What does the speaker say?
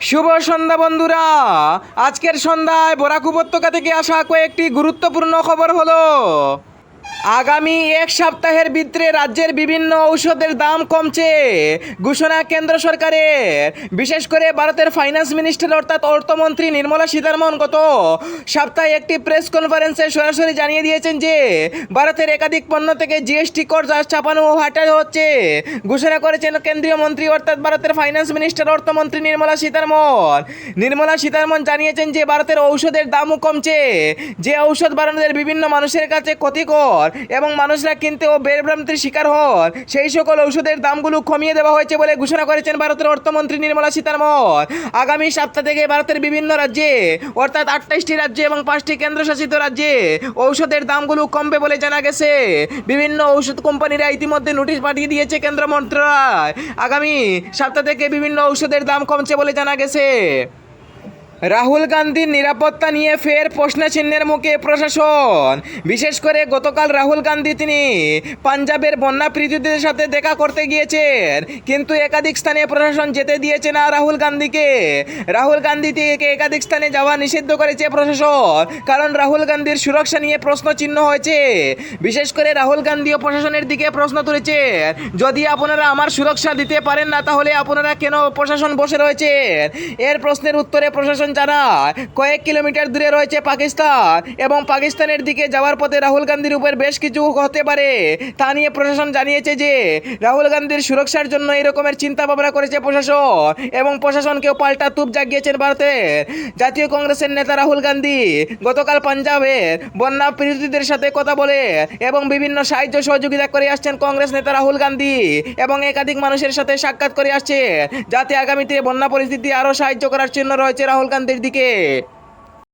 শুভ সন্ধ্যা বন্ধুরা। আজকের সন্ধ্যায় বরাক উপত্যকা থেকে আসা কয়েকটি গুরুত্বপূর্ণ খবর হলো, আগামী এক সপ্তাহের ভিতরে রাজ্যের বিভিন্ন ঔষধের দাম কমছে ঘোষণা কেন্দ্র সরকারের। বিশেষ করে ভারতের ফাইন্যান্স মিনিস্টার অর্থাৎ অর্থমন্ত্রী নির্মলা সীতারমন গত সপ্তাহে একটি প্রেস কনফারেন্সে সরাসরি জানিয়ে দিয়েছেন যে ভারতের একাধিক পণ্য থেকে জিএসটি কর চাপানো ও হাঁটানো হচ্ছে। ঘোষণা করেছেন কেন্দ্রীয় মন্ত্রী অর্থাৎ ভারতের ফাইন্যান্স মিনিস্টার অর্থমন্ত্রী নির্মলা সীতারমন জানিয়েছেন যে ভারতের ঔষধের দামও কমছে, যে ঔষধ ভারতের বিভিন্ন মানুষের কাছে ক্ষতিকর এবং মানুষরা কিনতে ও বিভ্রান্তির শিকার হন, সেই সকল ঔষধের দামগুলো কমিয়ে দেওয়া হয়েছে বলে ঘোষণা করেছেন ভারতের অর্থমন্ত্রী নির্মলা সীতারমন। আগামী সপ্তাহ থেকে ভারতের বিভিন্ন রাজ্যে অর্থাৎ 28টি রাজ্যে এবং 5টি কেন্দ্রশাসিত রাজ্যে ঔষধের দামগুলো কমবে বলে জানা গেছে। বিভিন্ন ঔষধ কোম্পানিরা ইতিমধ্যে নোটিশ পাঠিয়ে দিয়েছে কেন্দ্র মন্ত্রণালয়। আগামী সপ্তাহ থেকে বিভিন্ন ঔষধের দাম কমছে বলে জানা গেছে। রাহুল গান্ধীর নিরাপত্তা নিয়ে ফের প্রশ্নচিহ্নের মুখে প্রশাসন। বিশেষ করে গতকাল রাহুল গান্ধী তিনি পাঞ্জাবের বন্যা পীড়িতদের সাথে দেখা করতে গিয়েছেন, কিন্তু একাধিক স্থানে প্রশাসন যেতে দিয়েছে না রাহুল গান্ধীকে। রাহুল গান্ধীকে একাধিক স্থানে যাওয়া নিষিদ্ধ করেছে প্রশাসন, কারণ রাহুল গান্ধীর সুরক্ষা নিয়ে প্রশ্ন চিহ্ন হয়েছে। বিশেষ করে রাহুল গান্ধী ও প্রশাসনের দিকে প্রশ্ন তুলেছে, যদি আপনারা আমার সুরক্ষা দিতে পারেন না তাহলে আপনারা কেন প্রশাসন বসে রয়েছেন। এর প্রশ্নের উত্তরে প্রশাসন জানায় কয়েক কিলোমিটার দূরে রয়েছে পাকিস্তান এবং পাকিস্তানের দিকে যাওয়ার পথে রাহুল গান্ধীর উপর বেশ কিছু হতে পারে। তা নিয়ে প্রশাসন জানিয়েছে যে রাহুল গান্ধীর সুরক্ষার জন্য এই রকমের চিন্তা ভাবনা করেছে প্রশাসন, এবং প্রশাসনকেও পাল্টা তুপ জাগিয়েছেন ভারতের জাতীয় কংগ্রেসের নেতা রাহুল গান্ধী। গতকাল পাঞ্জাবের বন্যা পীড়িতদের সাথে কথা বলে এবং বিভিন্ন সাহায্য সহযোগিতা করে আসছেন কংগ্রেস নেতা রাহুল গান্ধী, এবং একাধিক মানুষের সাথে সাক্ষাৎ করে আসছে যাতে আগামীতে বন্যা পরিস্থিতি আরও সাহায্য করার জন্য রয়েছে রাহুল গান্ধীর দিকে।